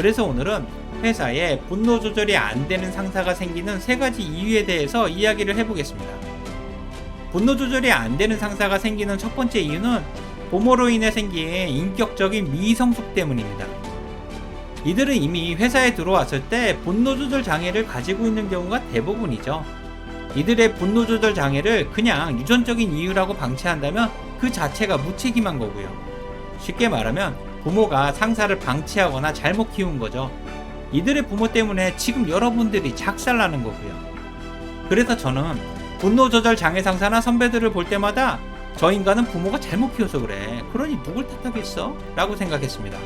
그래서 오늘은 회사에 분노 조절이 안 되는 상사가 생기는 3가지 이유에 대해서 이야기를 해보겠습니다. 분노 조절이 안 되는 상사가 생기는 첫 번째 이유는 부모로 인해 생긴 인격적인 미성숙 때문입니다. 이들은 이미 회사에 들어왔을 때 분노 조절 장애를 가지고 있는 경우가 대부분이죠. 이들의 분노 조절 장애를 그냥 유전적인 이유라고 방치한다면 그 자체가 무책임한 거고요. 쉽게 말하면 부모가 상사를 방치하거나 잘못 키운 거죠. 이들의 부모 때문에 지금 여러분들이 작살나는 거고요. 그래서 저는 분노 조절 장애 상사나 선배들을 볼 때마다 저 인간은 부모가 잘못 키워서 그래. 그러니 누굴 탓하겠어? 라고 생각했습니다.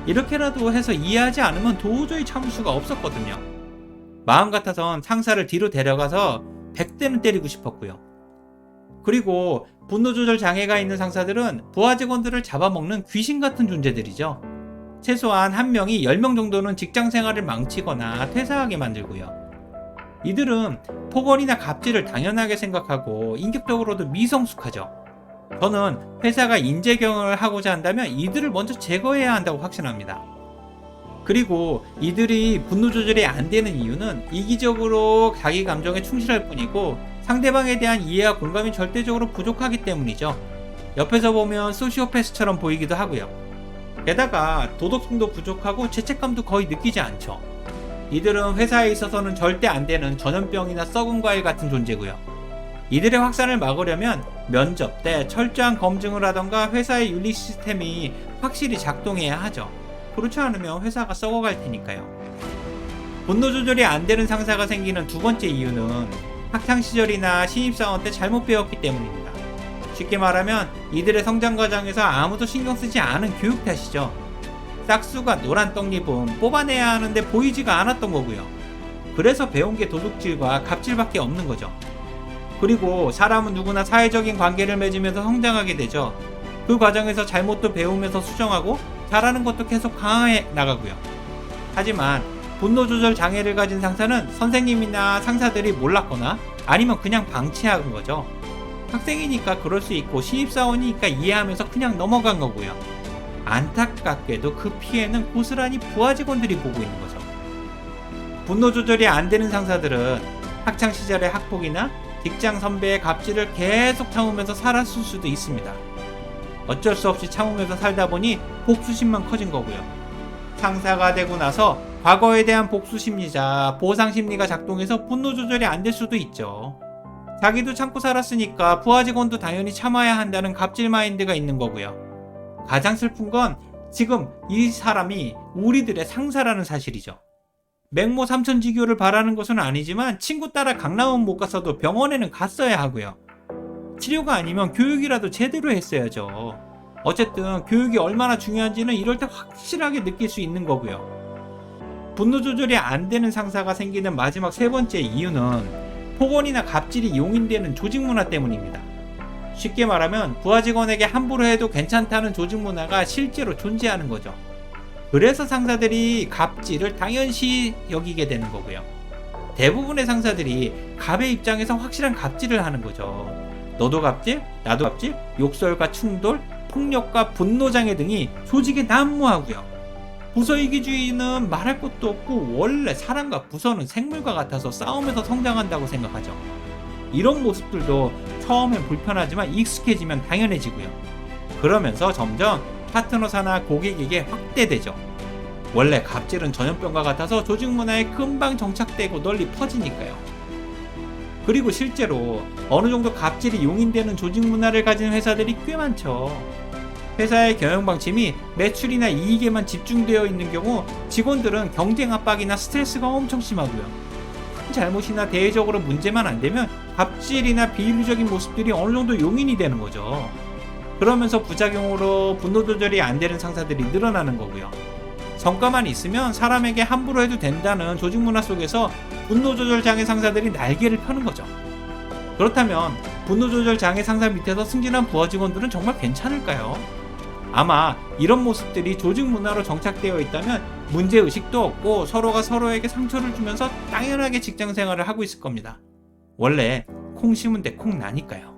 이렇게라도 해서 이해하지 않으면 도저히 참을 수가 없었거든요. 마음 같아선 상사를 뒤로 데려가서 100대는 때리고 싶었고요. 그리고 분노 조절 장애가 있는 상사들은 부하 직원들을 잡아먹는 귀신 같은 존재들이죠. 최소한 한 명이 10명 정도는 직장 생활을 망치거나 퇴사하게 만들고요. 이들은 폭언이나 갑질을 당연하게 생각하고 인격적으로도 미성숙하죠. 저는 회사가 인재 경영을 하고자 한다면 이들을 먼저 제거해야 한다고 확신합니다. 그리고 이들이 분노 조절이 안 되는 이유는 이기적으로 자기 감정에 충실할 뿐이고 상대방에 대한 이해와 공감이 절대적으로 부족하기 때문이죠. 옆에서 보면 소시오패스처럼 보이기도 하고요. 게다가 도덕성도 부족하고 죄책감도 거의 느끼지 않죠. 이들은 회사에 있어서는 절대 안 되는 전염병이나 썩은 과일 같은 존재고요. 이들의 확산을 막으려면 면접 때 철저한 검증을 하던가 회사의 윤리 시스템이 확실히 작동해야 하죠. 그렇지 않으면 회사가 썩어갈 테니까요. 분노 조절이 안 되는 상사가 생기는 두 번째 이유는 학창시절이나 신입사원 때 잘못 배웠기 때문입니다. 쉽게 말하면 이들의 성장 과정에서 아무도 신경 쓰지 않은 교육 탓이죠. 싹수가 노란 떡잎은 뽑아내야 하는데 보이지가 않았던 거고요. 그래서 배운 게 도둑질과 갑질밖에 없는 거죠. 그리고 사람은 누구나 사회적인 관계를 맺으면서 성장하게 되죠. 그 과정에서 잘못도 배우면서 수정하고 잘하는 것도 계속 강화해 나가고요. 하지만 분노 조절 장애를 가진 상사는 선생님이나 상사들이 몰랐거나 아니면 그냥 방치한 거죠. 학생이니까 그럴 수 있고 신입사원이니까 이해하면서 그냥 넘어간 거고요. 안타깝게도 그 피해는 고스란히 부하 직원들이 보고 있는 거죠. 분노 조절이 안 되는 상사들은 학창시절의 학폭이나 직장 선배의 갑질을 계속 참으면서 살았을 수도 있습니다. 어쩔 수 없이 참으면서 살다 보니 복수심만 커진 거고요. 상사가 되고 나서 과거에 대한 복수심리자 보상심리가 작동해서 분노 조절이 안 될 수도 있죠. 자기도 참고 살았으니까 부하 직원도 당연히 참아야 한다는 갑질 마인드가 있는 거고요. 가장 슬픈 건 지금 이 사람이 우리들의 상사라는 사실이죠. 맹모 삼천지교를 바라는 것은 아니지만 친구 따라 강남은 못 갔어도 병원에는 갔어야 하고요. 치료가 아니면 교육이라도 제대로 했어야죠. 어쨌든 교육이 얼마나 중요한지는 이럴 때 확실하게 느낄 수 있는 거고요. 분노 조절이 안 되는 상사가 생기는 마지막 세 번째 이유는 폭언이나 갑질이 용인되는 조직 문화 때문입니다. 쉽게 말하면 부하 직원에게 함부로 해도 괜찮다는 조직 문화가 실제로 존재하는 거죠. 그래서 상사들이 갑질을 당연시 여기게 되는 거고요. 대부분의 상사들이 갑의 입장에서 확실한 갑질을 하는 거죠. 너도 갑질, 나도 갑질, 욕설과 충돌, 폭력과 분노장애 등이 조직에 난무하고요. 부서이기주의는 말할 것도 없고 원래 사람과 부서는 생물과 같아서 싸우면서 성장한다고 생각하죠. 이런 모습들도 처음엔 불편하지만 익숙해지면 당연해지고요. 그러면서 점점 파트너사나 고객에게 확대되죠. 원래 갑질은 전염병과 같아서 조직 문화에 금방 정착되고 널리 퍼지니까요. 그리고 실제로 어느 정도 갑질이 용인되는 조직 문화를 가진 회사들이 꽤 많죠. 회사의 경영 방침이 매출이나 이익에만 집중되어 있는 경우 직원들은 경쟁 압박이나 스트레스가 엄청 심하고요. 큰 잘못이나 대외적으로 문제만 안 되면 갑질이나 비윤리적인 모습들이 어느 정도 용인이 되는 거죠. 그러면서 부작용으로 분노 조절이 안 되는 상사들이 늘어나는 거고요. 성과만 있으면 사람에게 함부로 해도 된다는 조직 문화 속에서 분노 조절 장애 상사들이 날개를 펴는 거죠. 그렇다면 분노 조절 장애 상사 밑에서 승진한 부하 직원들은 정말 괜찮을까요? 아마 이런 모습들이 조직 문화로 정착되어 있다면 문제의식도 없고 서로가 서로에게 상처를 주면서 당연하게 직장 생활을 하고 있을 겁니다. 원래 콩 심은 데 콩 나니까요.